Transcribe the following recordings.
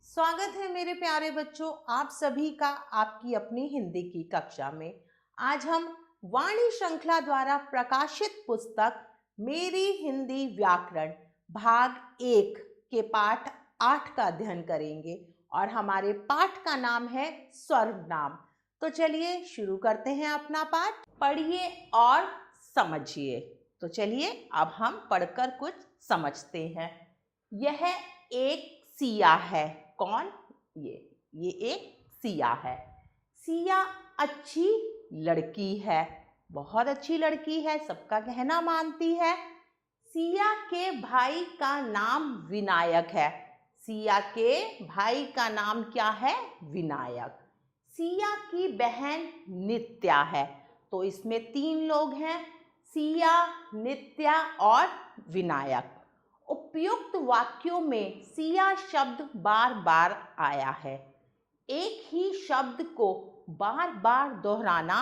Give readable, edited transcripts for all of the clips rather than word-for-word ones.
स्वागत है मेरे प्यारे बच्चों, आप सभी का आपकी अपनी हिंदी की कक्षा में। आज हम वाणी श्रृंखला द्वारा प्रकाशित पुस्तक मेरी हिंदी व्याकरण भाग 1 के पाठ 8 का अध्ययन करेंगे और हमारे पाठ का नाम है सर्वनाम। तो चलिए शुरू करते हैं अपना पाठ। पढ़िए और समझिए। तो चलिए अब हम पढ़कर कुछ समझते हैं। यह एक सिया है। कौन? ये एक सिया है। सिया अच्छी लड़की है, बहुत अच्छी लड़की है, सबका कहना मानती है। सिया के भाई का नाम विनायक है। सिया के भाई का नाम क्या है? विनायक। सिया की बहन नित्या है। तो इसमें 3 लोग हैं, सिया, नित्या और विनायक। उपयुक्त वाक्यों में सिया शब्द बार बार आया है। एक ही शब्द को बार बार दोहराना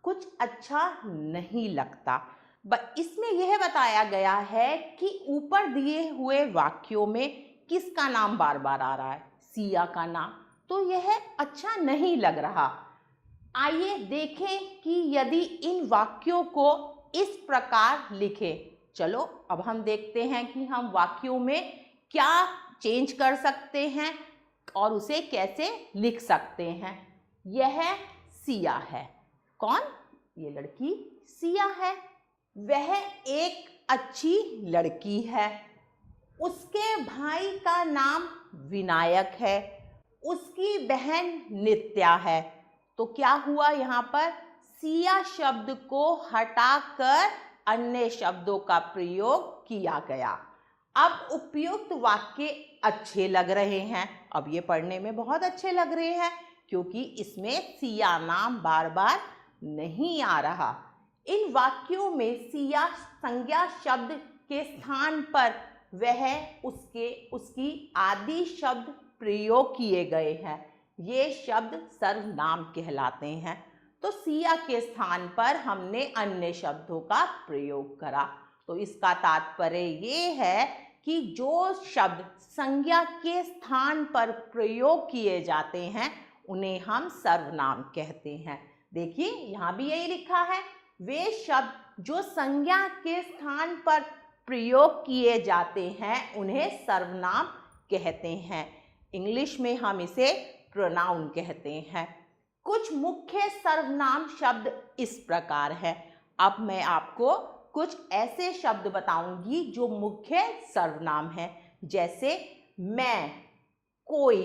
कुछ अच्छा नहीं लगता। इसमें यह बताया गया है कि ऊपर दिए हुए वाक्यों में किसका नाम बार बार आ रहा है? सिया का नाम। तो यह अच्छा नहीं लग रहा। आइए देखें कि यदि इन वाक्यों को इस प्रकार लिखें। चलो अब हम देखते हैं कि हम वाक्यों में क्या चेंज कर सकते हैं और उसे कैसे लिख सकते हैं। यह सिया है। कौन? ये लड़की सिया है। वह एक अच्छी लड़की है। उसके भाई का नाम विनायक है। उसकी बहन नित्या है। तो क्या हुआ यहाँ पर? सिया शब्द को हटाकर अन्य शब्दों का प्रयोग किया गया। अब उपयुक्त वाक्य अच्छे लग रहे हैं। अब ये पढ़ने में बहुत अच्छे लग रहे हैं क्योंकि इसमें सिया नाम बार बार नहीं आ रहा। इन वाक्यों में सिया संज्ञा शब्द के स्थान पर वह उसकी आदि शब्द प्रयोग किए गए हैं। ये शब्द सर्वनाम कहलाते हैं। तो सिया के स्थान पर हमने अन्य शब्दों का प्रयोग करा। तो इसका तात्पर्य ये है कि जो शब्द संज्ञा के स्थान पर प्रयोग किए जाते हैं उन्हें हम सर्वनाम कहते हैं। देखिए यहाँ भी यही लिखा है, वे शब्द जो संज्ञा के स्थान पर प्रयोग किए जाते हैं उन्हें सर्वनाम कहते हैं। इंग्लिश में हम इसे प्रोनाउन कहते हैं। कुछ मुख्य सर्वनाम शब्द इस प्रकार है। अब मैं आपको कुछ ऐसे शब्द बताऊंगी जो मुख्य सर्वनाम है, जैसे मैं, कोई,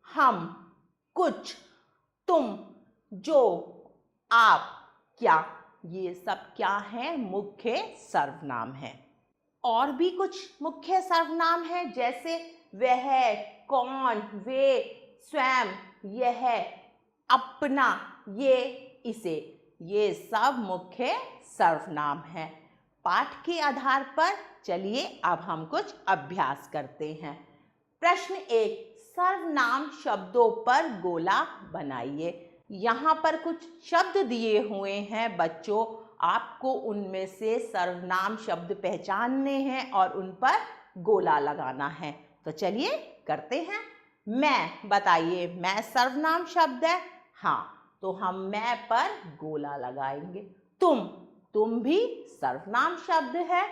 हम, कुछ, तुम, जो, आप, क्या। ये सब क्या है? मुख्य सर्वनाम है। और भी कुछ मुख्य सर्वनाम है, जैसे वह, कौन, वे, स्वयं, यह, अपना, ये, इसे। ये सब मुख्य सर्वनाम हैं। पाठ के आधार पर चलिए अब हम कुछ अभ्यास करते हैं। प्रश्न 1, सर्वनाम शब्दों पर गोला बनाइए। यहाँ पर कुछ शब्द दिए हुए हैं बच्चों, आपको उनमें से सर्वनाम शब्द पहचानने हैं और उन पर गोला लगाना है। तो चलिए करते हैं। मैं, बताइए, मैं सर्वनाम शब्द है? हाँ, तो हम मैं पर गोला लगाएंगे। तुम भी सर्वनाम शब्द है।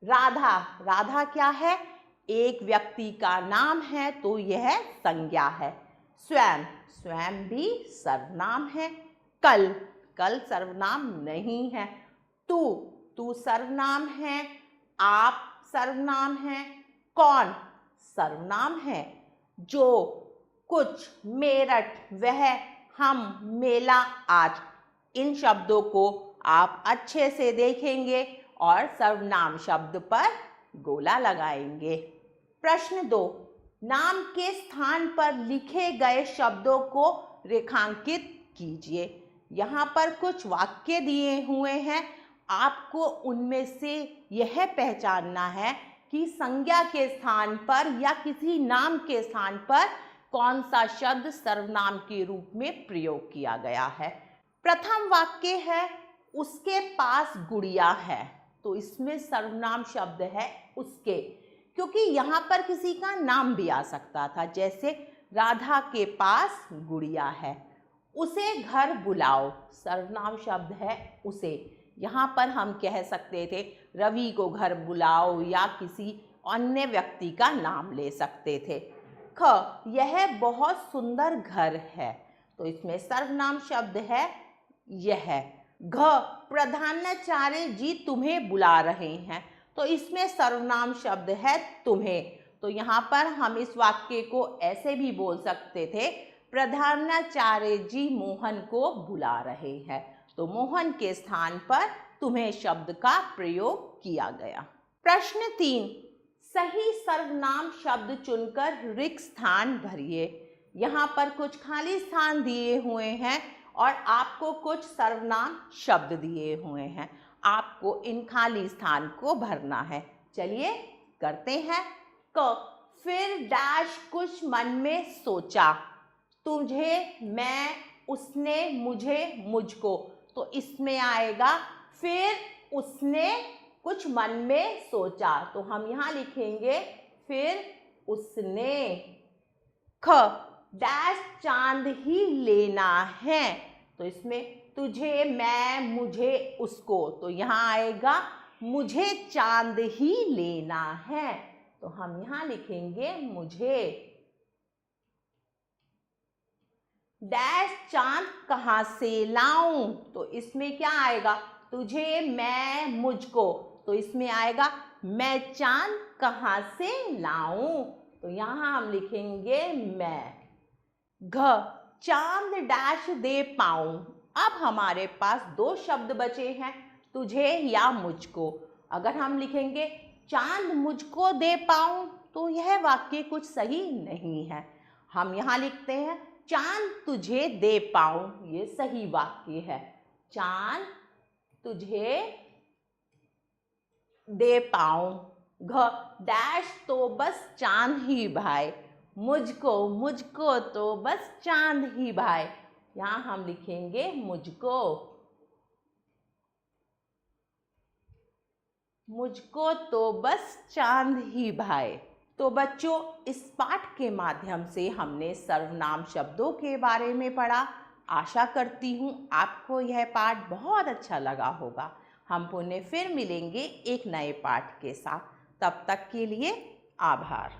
राधा, राधा क्या है? एक व्यक्ति का नाम है तो यह संज्ञा है। स्वयं, स्वयं भी सर्वनाम है। कल, कल सर्वनाम नहीं है। तू सर्वनाम है। आप सर्वनाम है। कौन सर्वनाम है। जो, कुछ, मेरठ, वह, हम, मेला, आज। इन शब्दों को आप अच्छे से देखेंगे और सर्वनाम शब्द पर गोला लगाएंगे। प्रश्न 2, नाम के स्थान पर लिखे गए शब्दों को रेखांकित कीजिए। यहाँ पर कुछ वाक्य दिए हुए हैं, आपको उनमें से यह पहचानना है कि संज्ञा के स्थान पर या किसी नाम के स्थान पर कौन सा शब्द सर्वनाम के रूप में प्रयोग किया गया है। प्रथम वाक्य है, उसके पास गुड़िया है। तो इसमें सर्वनाम शब्द है उसके, क्योंकि यहाँ पर किसी का नाम भी आ सकता था। जैसे राधा के पास गुड़िया है, उसे घर बुलाओ, सर्वनाम शब्द है उसे। यहाँ पर हम कह सकते थे रवि को घर बुलाओ, या किसी अन्य व्यक्ति का नाम ले सकते थे। ख, यह बहुत सुंदर घर है, तो इसमें सर्वनाम शब्द है यह। घ, प्रधानाचार्य जी तुम्हें बुला रहे हैं, तो इसमें सर्वनाम शब्द है तुम्हें। तो यहाँ पर हम इस वाक्य को ऐसे भी बोल सकते थे, प्रधानाचार्य जी मोहन को बुला रहे हैं, तो मोहन के स्थान पर तुम्हें शब्द का प्रयोग किया गया। प्रश्न 3, सही सर्वनाम शब्द चुनकर रिक्त स्थान भरिए। यहाँ पर कुछ खाली स्थान दिए हुए हैं और आपको कुछ सर्वनाम शब्द दिए हुए हैं, आपको इन खाली स्थान को भरना है। चलिए करते हैं। क, फिर डैश कुछ मन में सोचा, तुझे, मैं, उसने, मुझे, मुझको, तो इसमें आएगा फिर उसने कुछ मन में सोचा, तो हम यहाँ लिखेंगे फिर उसने। ख, डैश चांद ही लेना है, तो इसमें तुझे, मैं, मुझे, उसको, तो यहाँ आएगा मुझे चांद ही लेना है, तो हम यहाँ लिखेंगे मुझे। डैश चांद कहाँ से लाऊं, तो इसमें क्या आएगा, तुझे, मैं, मुझको, तो इसमें आएगा मैं चांद कहाँ से लाऊं, तो यहाँ हम लिखेंगे मैं। घ, चांद डैश दे पाऊं। अब हमारे पास दो शब्द बचे हैं, तुझे या मुझको। अगर हम लिखेंगे चांद मुझको दे पाऊं, तो यह वाक्य कुछ सही नहीं है। हम यहाँ लिखते हैं चांद तुझे दे पाऊं, ये सही वाक्य है। चांद तुझे दे पाऊं। घ, डैश तो बस चांद ही भाई, मुझको, मुझको तो बस चांद ही भाई, यहाँ हम लिखेंगे मुझको। मुझको तो बस चांद ही भाई। तो बच्चों, इस पाठ के माध्यम से हमने सर्वनाम शब्दों के बारे में पढ़ा। आशा करती हूँ आपको यह पाठ बहुत अच्छा लगा होगा। हम पुनः फिर मिलेंगे एक नए पाठ के साथ। तब तक के लिए आभार।